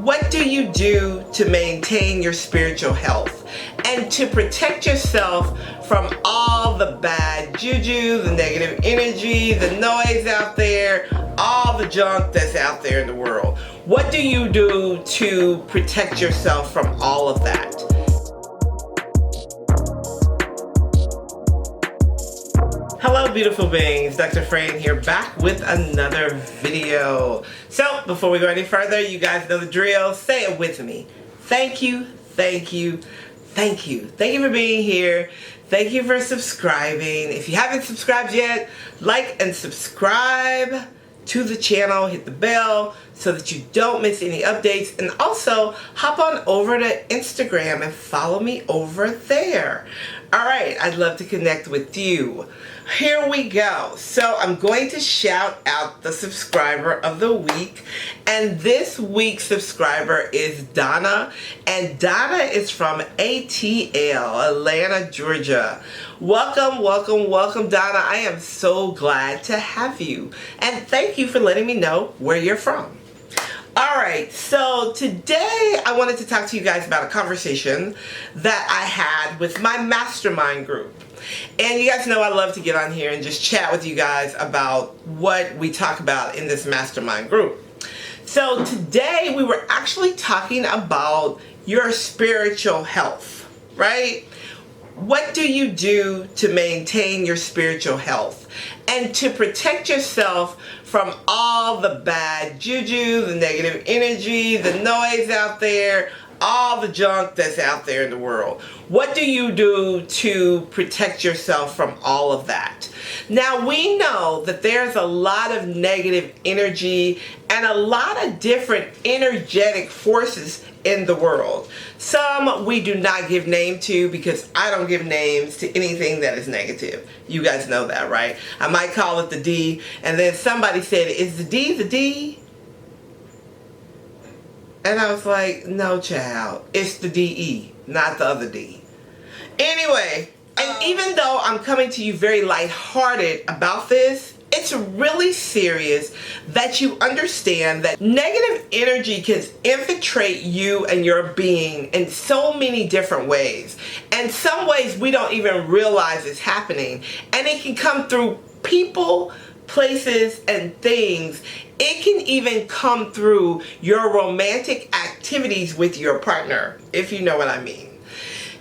What do you do to maintain your spiritual health and to protect yourself from all the bad juju, the negative energy, the noise out there, all the junk that's out there in the world? What do you do to protect yourself from all of that? Hello beautiful beings, Dr. Fran here, back with another video. So before we go any further, you guys know the drill. Say it with me. Thank you, thank you, thank you. Thank you for being here. Thank you for subscribing. If you haven't subscribed yet, like and subscribe to the channel. Hit the bell so that you don't miss any updates. And also hop on over to Instagram and follow me over there. Alright, I'd love to connect with you. Here we go. So I'm going to shout out the subscriber of the week. And this week's subscriber is Donna. And Donna is from ATL, Atlanta, Georgia. Welcome, welcome, welcome, Donna. I am so glad to have you. And thank you for letting me know where you're from. Alright, so today I wanted to talk to you guys about a conversation that I had with my mastermind group. And you guys know I love to get on here and just chat with you guys about what we talk about in this mastermind group. So today we were actually talking about your spiritual health, right? What do you do to maintain your spiritual health and to protect yourself from all the bad juju, the negative energy, the noise out there, all the junk that's out there in the world? What do you do to protect yourself from all of that? Now we know that there's a lot of negative energy and a lot of different energetic forces in the world. Some we do not give name to because I don't give names to anything that is negative. You guys know that, right? I might call it the D, and then somebody said, is the D the D? And I was like, no child, it's the DE, not the other D. Anyway, and even though I'm coming to you very lighthearted about this, it's really serious that you understand that negative energy can infiltrate you and your being in so many different ways. And some ways we don't even realize it's happening. And it can come through people, places, and things. It can even come through your romantic activities with your partner, if you know what I mean.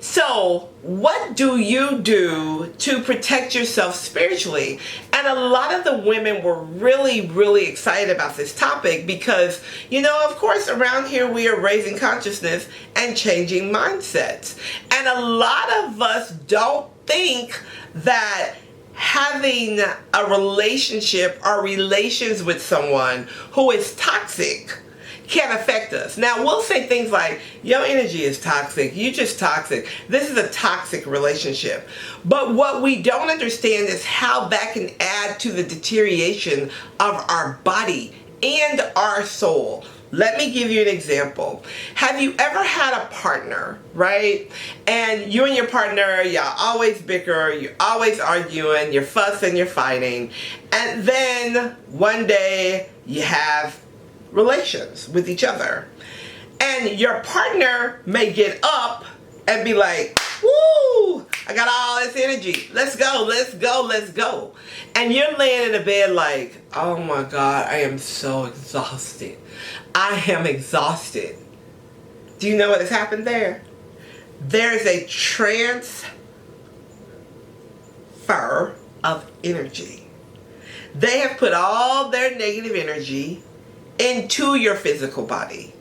So what do you do to protect yourself spiritually? And a lot of the women were really excited about this topic because, you know, of course around here we are raising consciousness and changing mindsets. And a lot of us don't think that having a relationship or relations with someone who is toxic can affect us. Now we'll say things like, your energy is toxic, you just toxic, this is a toxic relationship. But what we don't understand is how that can add to the deterioration of our body and our soul. Let me give you an example. Have you ever had a partner, right? And you and your partner, y'all always bicker, you're always arguing, you're fussing, you're fighting. And then one day you have relations with each other. And your partner may get up and be like, woo, I got all this energy. Let's go, let's go, let's go. And you're laying in the bed like, oh my God, I am so exhausted. I am exhausted. Do you know what has happened there? There's a transfer of energy. They have put all their negative energy into your physical body.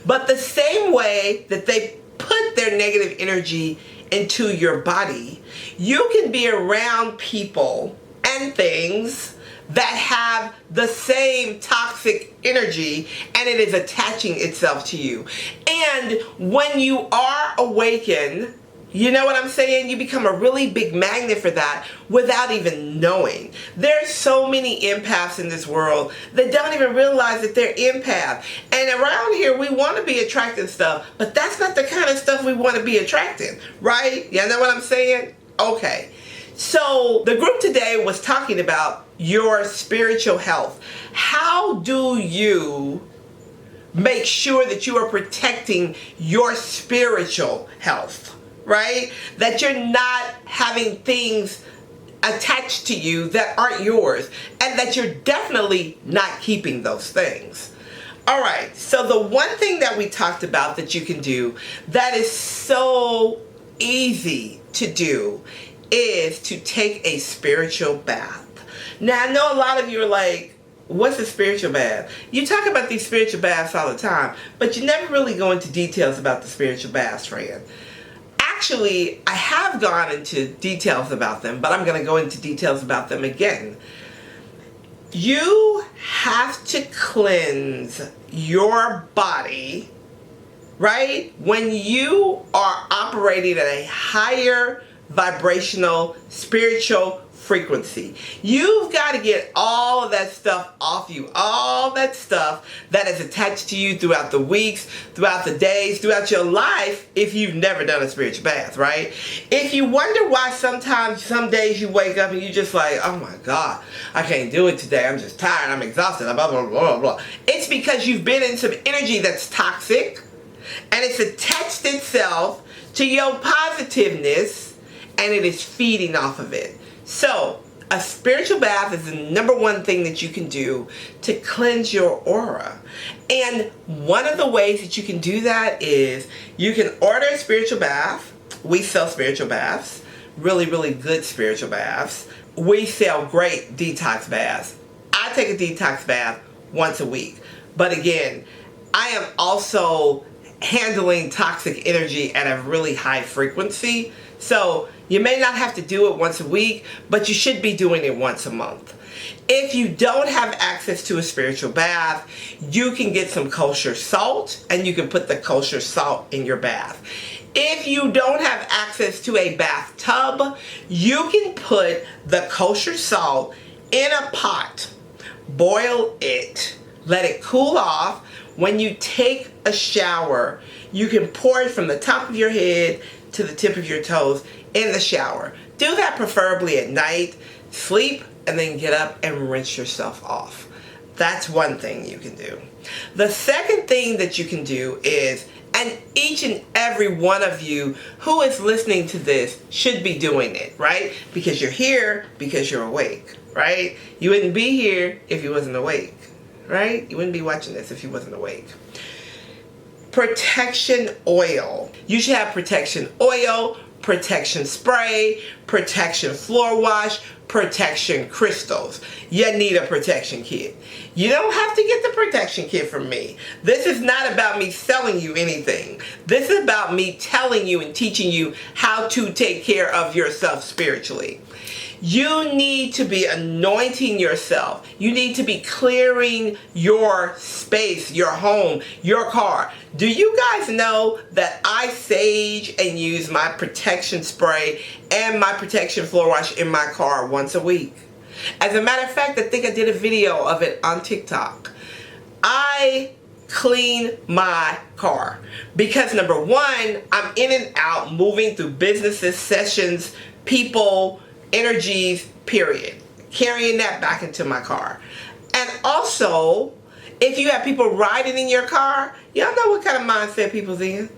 But the same way that they put their negative energy into your body, you can be around people and things that have the same toxic energy and it is attaching itself to you. And when you are awakened, you know what I'm saying? You become a really big magnet for that without even knowing. There's so many empaths in this world that don't even realize that they're empath. And around here, we want to be attracting stuff, but that's not the kind of stuff we want to be attracting, right? You know what I'm saying? Okay. So the group today was talking about your spiritual health. How do you make sure that you are protecting your spiritual health, right? That you're not having things attached to you that aren't yours, and that you're definitely not keeping those things. All right, so the one thing that we talked about that you can do that is so easy to do is to take a spiritual bath. Now, I know a lot of you are like, what's a spiritual bath? You talk about these spiritual baths all the time, but you never really go into details about the spiritual baths, Fran. Actually, I have gone into details about them, but I'm going to go into details about them again. You have to cleanse your body, right? When you are operating at a higher vibrational spiritual frequency, you've got to get all of that stuff off you, all that stuff that is attached to you throughout the weeks, throughout the days, throughout your life, if you've never done a spiritual bath, right? If you wonder why sometimes some days you wake up and you just like, oh my God, I can't do it today, I'm just tired, I'm exhausted, blah, blah, blah, blah. It's because you've been in some energy that's toxic, and it's attached itself to your positiveness, and it is feeding off of it. So, a spiritual bath is the number one thing that you can do to cleanse your aura. And one of the ways that you can do that is you can order a spiritual bath. We sell spiritual baths, really, really good spiritual baths. We sell great detox baths. I take a detox bath once a week. But again, I am also handling toxic energy at a really high frequency. So you may not have to do it once a week, but you should be doing it once a month. If you don't have access to a spiritual bath, you can get some kosher salt, and you can put the kosher salt in your bath. If you don't have access to a bathtub, you can put the kosher salt in a pot, boil it, let it cool off. When you take a shower, you can pour it from the top of your head to the tip of your toes in the shower. Do that preferably at night. Sleep and then get up and rinse yourself off. That's one thing you can do. The second thing that you can do is, and each and every one of you who is listening to this should be doing it, right? Because you're here because you're awake, right? You wouldn't be here if you wasn't awake, right? You wouldn't be watching this if you wasn't awake. Protection oil. You should have protection oil, protection spray, protection floor wash, protection crystals. You need a protection kit. You don't have to get the protection kit from me. This is not about me selling you anything. This is about me telling you and teaching you how to take care of yourself spiritually. You need to be anointing yourself. You need to be clearing your space, your home, your car. Do you guys know that I sage and use my protection spray and my protection floor wash in my car once a week? As a matter of fact, I think I did a video of it on TikTok. I clean my car because number one, I'm in and out, moving through businesses, sessions, people, energies, period. Carrying that back into my car. And also, if you have people riding in your car, y'all know what kind of mindset people's in.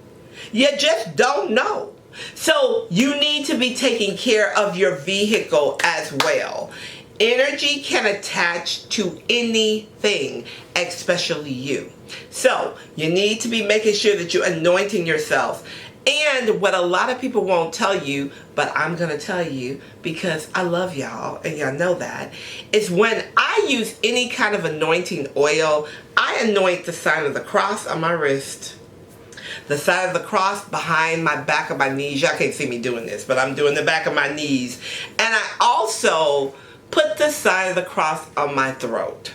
You just don't know. So you need to be taking care of your vehicle as well. Energy can attach to anything, especially you. So you need to be making sure that you're anointing yourself. And what a lot of people won't tell you, but I'm going to tell you because I love y'all and y'all know that, is when I use any kind of anointing oil, I anoint the sign of the cross on my wrist, the side of the cross behind my back of my knees. Y'all can't see me doing this, but I'm doing the back of my knees. And I also put the sign of the cross on my throat.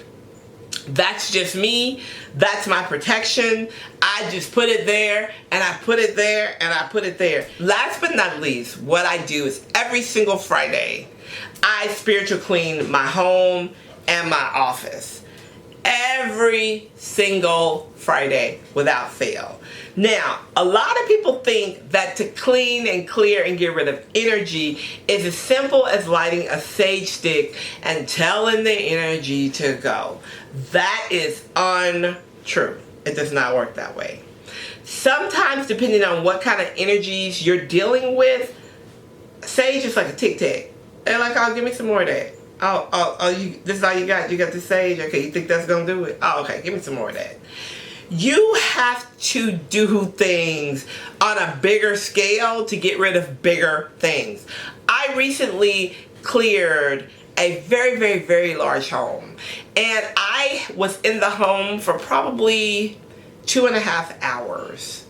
That's just me. That's my protection. I just put it there, and I put it there, and I put it there. Last but not least, what I do is every single Friday, I spiritual clean my home and my office. Every single Friday without fail. Now, a lot of people think that to clean and clear and get rid of energy is as simple as lighting a sage stick and telling the energy to go. That is untrue. It does not work that way. Sometimes, depending on what kind of energies you're dealing with, sage is like a tic-tac. And like, oh, give me some more of that. This is all you got? You got the sage? Okay, you think that's going to do it? Oh, okay, give me some more of that. You have to do things on a bigger scale to get rid of bigger things. I recently cleared a very, very, very large home. And I was in the home for probably 2.5 hours,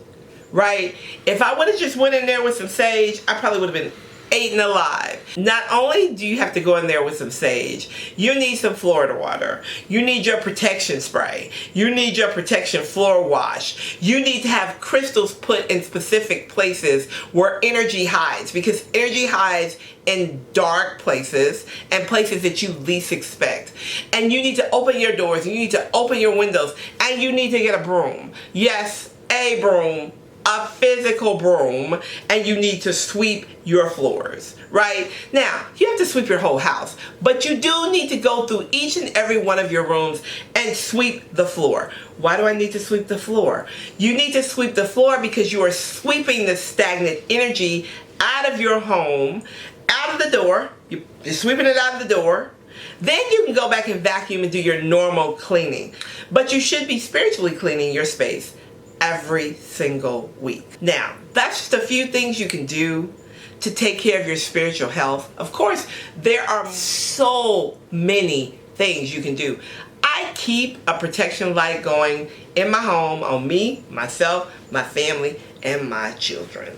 right? If I would have just went in there with some sage, I probably would have been eaten alive. Not only do you have to go in there with some sage, you need some Florida water. You need your protection spray. You need your protection floor wash. You need to have crystals put in specific places where energy hides, because energy hides in dark places and places that you least expect. And you need to open your doors, you need to open your windows, and you need to get a broom. Yes, a broom. A physical broom, and you need to sweep your floors, right? Now, you have to sweep your whole house, but you do need to go through each and every one of your rooms and sweep the floor. Why do I need to sweep the floor? You need to sweep the floor because you are sweeping the stagnant energy out of your home, out of the door. You're sweeping it out of the door. Then you can go back and vacuum and do your normal cleaning. But you should be spiritually cleaning your space every single week. Now, that's just a few things you can do to take care of your spiritual health. Of course, there are so many things you can do. I keep a protection light going in my home on me, myself, my family, and my children.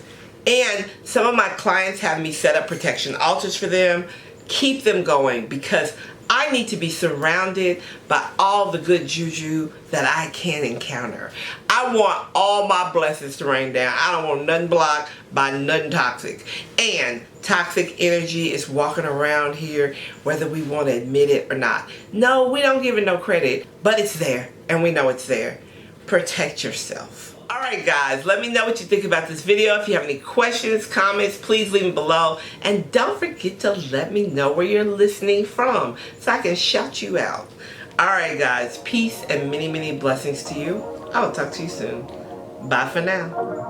And some of my clients have me set up protection altars for them. Keep them going, because I need to be surrounded by all the good juju that I can encounter. I want all my blessings to rain down. I don't want nothing blocked by nothing toxic. And toxic energy is walking around here whether we want to admit it or not. No, we don't give it no credit, but it's there, and we know it's there. Protect yourself. Alright guys, let me know what you think about this video. If you have any questions, comments, please leave them below. And don't forget to let me know where you're listening from so I can shout you out. Alright guys, peace and many, many blessings to you. I'll talk to you soon. Bye for now.